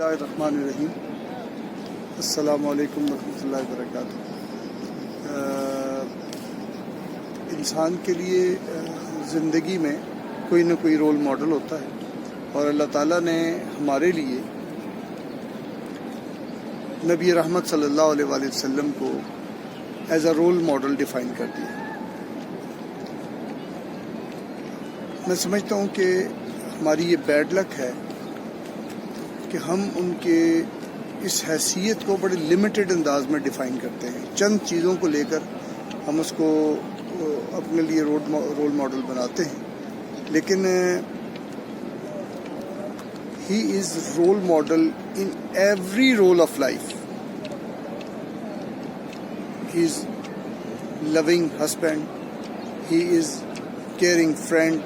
Bismillahirrahmanirrahim. السلام علیکم ورحمۃ اللہ وبرکاتہ. انسان کے لیے زندگی میں کوئی نہ کوئی رول ماڈل ہوتا ہے، اور اللہ تعالیٰ نے ہمارے لیے نبی رحمت صلی اللہ علیہ وآلہ وسلم کو as a role model define کر دیا. میں سمجھتا ہوں کہ ہماری یہ بیڈ لک ہے کہ ہم ان کے اس حیثیت کو بڑے لمیٹڈ انداز میں ڈیفائن کرتے ہیں. چند چیزوں کو لے کر ہم اس کو اپنے لیے رول ماڈل بناتے ہیں، لیکن he is role model in every role of life. He is loving husband, he is caring friend,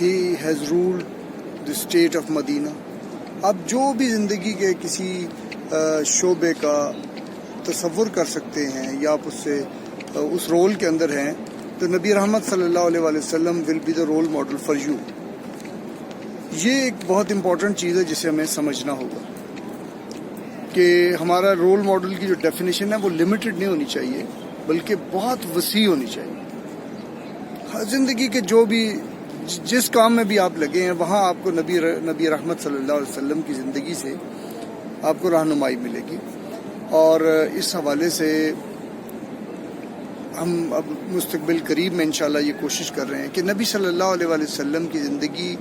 he has ruled the state of Medina. آپ جو بھی زندگی کے کسی شعبے کا تصور کر سکتے ہیں یا آپ اس رول کے اندر ہیں، تو نبی رحمت صلی اللہ علیہ وآلہ وسلم will be the role model for you. یہ ایک بہت امپورٹنٹ چیز ہے جسے ہمیں سمجھنا ہوگا کہ ہمارا رول ماڈل کی جو ڈیفینیشن ہے وہ لمیٹڈ نہیں ہونی چاہیے، بلکہ بہت وسیع ہونی چاہیے. زندگی کے جو بھی جس کام میں بھی آپ لگے ہیں وہاں آپ کو نبی رحمت صلی اللہ علیہ وسلم کی زندگی سے آپ کو رہنمائی ملے گی. اور اس حوالے سے ہم اب مستقبل قریب میں انشاءاللہ یہ کوشش کر رہے ہیں کہ نبی صلی اللہ علیہ وآلہ وسلم کی زندگی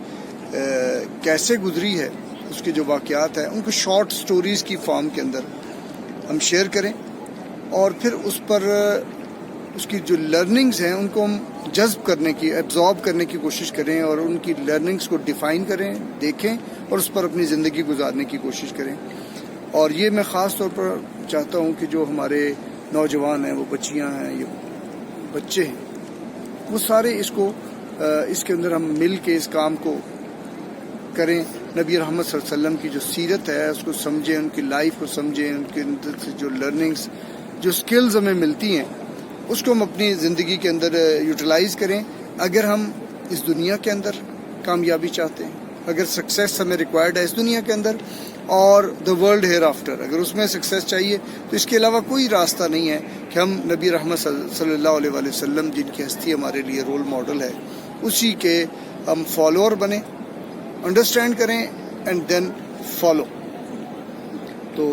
کیسے گزری ہے، اس کے جو واقعات ہیں ان کو شارٹ سٹوریز کی فارم کے اندر ہم شیئر کریں، اور پھر اس پر اس کی جو لرننگز ہیں ان کو ہم جذب کرنے کی، ایبزارب کرنے کی کوشش کریں، اور ان کی لرننگز کو ڈیفائن کریں، دیکھیں، اور اس پر اپنی زندگی گزارنے کی کوشش کریں. اور یہ میں خاص طور پر چاہتا ہوں کہ جو ہمارے نوجوان ہیں، وہ بچیاں ہیں، یہ بچے ہیں، وہ سارے اس کے اندر ہم مل کے اس کام کو کریں. نبی رحمت صلی اللہ علیہ وسلم کی جو سیرت ہے اس کو سمجھیں، ان کی لائف کو سمجھیں، ان کے اندر سے جو لرننگز، جو سکلز ہمیں ملتی ہیں اس کو ہم اپنی زندگی کے اندر یوٹیلائز کریں. اگر ہم اس دنیا کے اندر کامیابی چاہتے ہیں، اگر سکسیس ہمیں ریکوائرڈ ہے اس دنیا کے اندر اور دا ورلڈ ہیئر آفٹر، اگر اس میں سکسیس چاہیے، تو اس کے علاوہ کوئی راستہ نہیں ہے کہ ہم نبی رحمت صلی اللہ علیہ وآلہ وسلم جن کی ہستی ہمارے لیے رول ماڈل ہے اسی کے ہم فالوور بنیں، انڈرسٹینڈ کریں اینڈ دین فالو. تو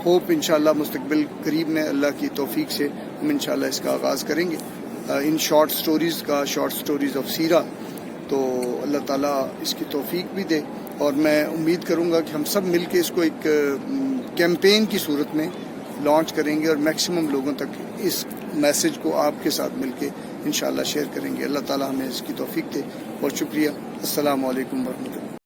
ہوپ انشاءاللہ مستقبل قریب میں اللہ کی توفیق سے ہم انشاءاللہ اس کا آغاز کریں گے ان شارٹ سٹوریز آف سیرہ. تو اللہ تعالیٰ اس کی توفیق بھی دے، اور میں امید کروں گا کہ ہم سب مل کے اس کو ایک کیمپین کی صورت میں لانچ کریں گے، اور میکسیمم لوگوں تک اس میسج کو آپ کے ساتھ مل کے انشاءاللہ شیئر کریں گے. اللہ تعالیٰ ہمیں اس کی توفیق دے. بہت شکریہ. السلام علیکم ورحمۃ اللہ.